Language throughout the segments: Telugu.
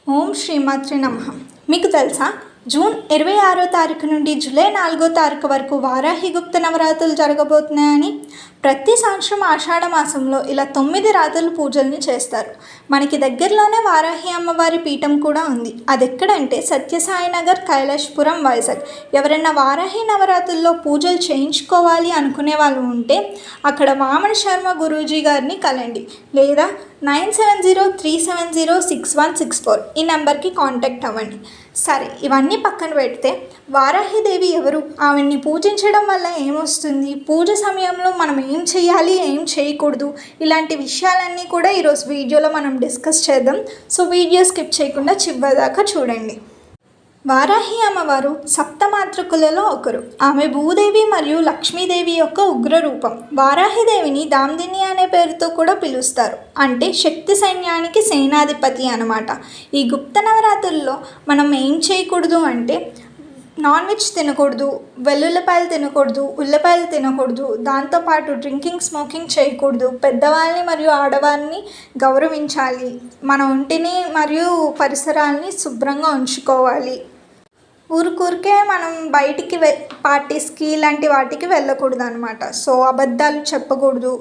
ఓం శ్రీమాత్రే నమః. మీకు తెలుసా, జూన్ 26వ తారీఖు నుండి జూలై 4వ తారీఖు వరకు వారాహి గుప్త నవరాత్రులు జరగబోతున్నాయని. ప్రతి సంవత్సరం ఆషాఢ మాసంలో ఇలా 9 రాత్రులు పూజల్ని చేస్తారు. మనకి దగ్గరలోనే వారాహి అమ్మవారి పీఠం కూడా ఉంది. అది ఎక్కడంటే సత్యసాయినగర్, కైలాష్పురం, వైజాగ్. ఎవరైనా వారాహి నవరాత్రుల్లో పూజలు చేయించుకోవాలి అనుకునే వాళ్ళు ఉంటే అక్కడ వామన శర్మ గురూజీ గారిని కలండి, లేదా 9703706164 ఈ నెంబర్కి కాంటాక్ట్ అవ్వండి. సరే, ఇవన్నీ పక్కన పెడితే వారాహిదేవి ఎవరు, ఆవిడ్ని పూజించడం వల్ల ఏమొస్తుంది, పూజ సమయంలో మనం ఏం చేయాలి, ఏం చేయకూడదు, ఇలాంటి విషయాలన్నీ కూడా ఈరోజు వీడియోలో మనం డిస్కస్ చేద్దాం. సో వీడియో స్కిప్ చేయకుండా చివరిదాకా చూడండి. వారాహి అమ్మవారు సప్తమాతృకులలో ఒకరు. ఆమె భూదేవి మరియు లక్ష్మీదేవి యొక్క ఉగ్ర రూపం. వారాహిదేవిని దామ్దిని అనే పేరుతో కూడా పిలుస్తారు, అంటే శక్తి సైన్యానికి సేనాధిపతి అన్నమాట. ఈ గుప్త నవరాత్రుల్లో మనం ఏం చేయకూడదు అంటే నాన్ వెజ్ తినకూడదు, వెల్లుల్లిపాయలు తినకూడదు, ఉల్లిపాయలు తినకూడదు, దాంతోపాటు డ్రింకింగ్, స్మోకింగ్ చేయకూడదు, పెద్దవాళ్ళని మరియు ఆడవారిని గౌరవించాలి, మన ఒంటిని మరియు పరిసరాలని శుభ్రంగా ఉంచుకోవాలి. ఊరికే మనం బయటికి పార్టీస్కి ఇలాంటి వాటికి వెళ్ళకూడదు అనమాట. సో అబద్ధాలు చెప్పకూడదు,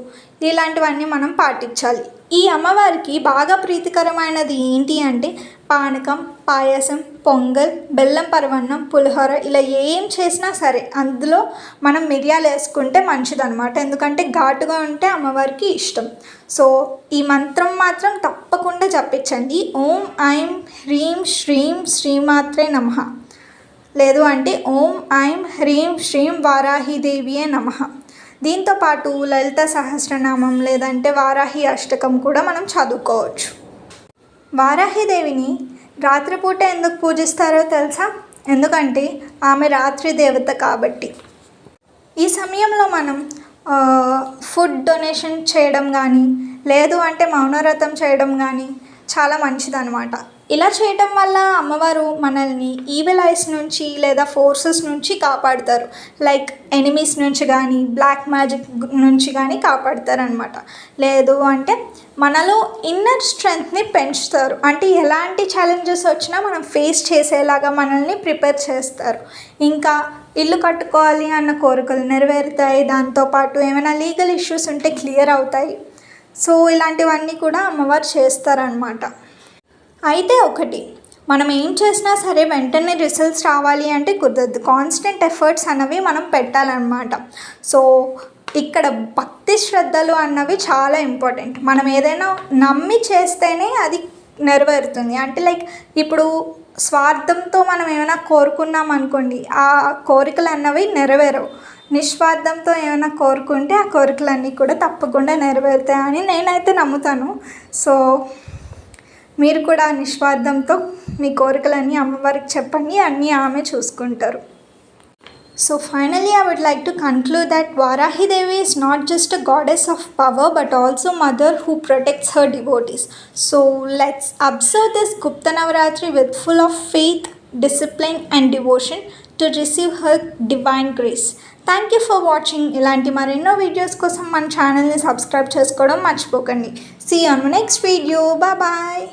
ఇలాంటివన్నీ మనం పాటించాలి. ఈ అమ్మవారికి బాగా ప్రీతికరమైనది ఏంటి అంటే పానకం, పాయసం, పొంగల్, బెల్లం పరవన్నం, పులిహోర, ఇలా ఏం చేసినా సరే అందులో మనం మిరియాలు వేసుకుంటే మంచిదన్నమాట. ఎందుకంటే ఘాటుగా ఉంటే అమ్మవారికి ఇష్టం. సో ఈ మంత్రం మాత్రం తప్పకుండా జపించండి. ఓం ఐం హ్రీం శ్రీం శ్రీమాత్రే నమః, లేదు అంటే ఓం ఐం హ్రీం శ్రీం వారాహిదేవియే నమః. దీంతోపాటు లలిత సహస్రనామం లేదంటే వారాహి అష్టకం కూడా మనం చదువుకోవచ్చు. వారాహిదేవిని రాత్రిపూట ఎందుకు పూజిస్తారో తెలుసా? ఎందుకంటే ఆమె రాత్రి దేవత కాబట్టి. ఈ సమయంలో మనం ఫుడ్ డొనేషన్ చేయడం కానీ, లేదు అంటే మౌనవ్రతం చేయడం కానీ చాలా మంచిదన్నమాట. ఇలా చేయటం వల్ల అమ్మవారు మనల్ని ఈవిల్ ఐస్ నుంచి లేదా ఫోర్సెస్ నుంచి కాపాడుతారు. లైక్ ఎనిమీస్ నుంచి కానీ, బ్లాక్ మ్యాజిక్ నుంచి కానీ కాపాడుతారు అనమాట. లేదు అంటే మనలో ఇన్నర్ స్ట్రెంగ్త్ని పెంచుతారు, అంటే ఎలాంటి ఛాలెంజెస్ వచ్చినా మనం ఫేస్ చేసేలాగా మనల్ని ప్రిపేర్ చేస్తారు. ఇంకా ఇల్లు కట్టుకోవాలి అన్న కోరికలు నెరవేరుతాయి, దాంతోపాటు ఏమైనా లీగల్ ఇష్యూస్ ఉంటే క్లియర్ అవుతాయి. సో ఇలాంటివన్నీ కూడా అమ్మవారు చేస్తారనమాట. అయితే ఒకటి, మనం ఏం చేసినా సరే వెంటనే రిజల్ట్స్ రావాలి అంటే కుదరదు. కాన్స్టెంట్ ఎఫర్ట్స్ అన్నవి మనం పెట్టాలన్నమాట. సో ఇక్కడ భక్తి శ్రద్ధలు అన్నవి చాలా ఇంపార్టెంట్. మనం ఏదైనా నమ్మి చేస్తేనే అది నెరవేరుతుంది. అంటే లైక్ ఇప్పుడు స్వార్థంతో మనం ఏమైనా కోరుకున్నాం అనుకోండి, ఆ కోరికలు అన్నవి నెరవేరవు. నిస్వార్థంతో ఏమైనా కోరుకుంటే ఆ కోరికలన్నీ కూడా తప్పకుండా నెరవేరుతాయని నేనైతే నమ్ముతాను. సో మీరు కూడా నిస్వార్థంతో మీ కోరికలన్నీ అమ్మవారికి చెప్పండి, అన్నీ ఆమె చూసుకుంటారు. So finally, I would like to conclude that Varahi Devi is not just a goddess of power but also mother who protects her devotees. So let's observe this Gupta Navaratri with full of faith, discipline and devotion to receive her divine grace. Thank you for watching. ఇలాంటి మరెన్నో వీడియోస్ కోసం మన ఛానల్ని సబ్స్క్రైబ్ చేసుకోవడం మర్చిపోకండి. See you on the next video. Bye bye.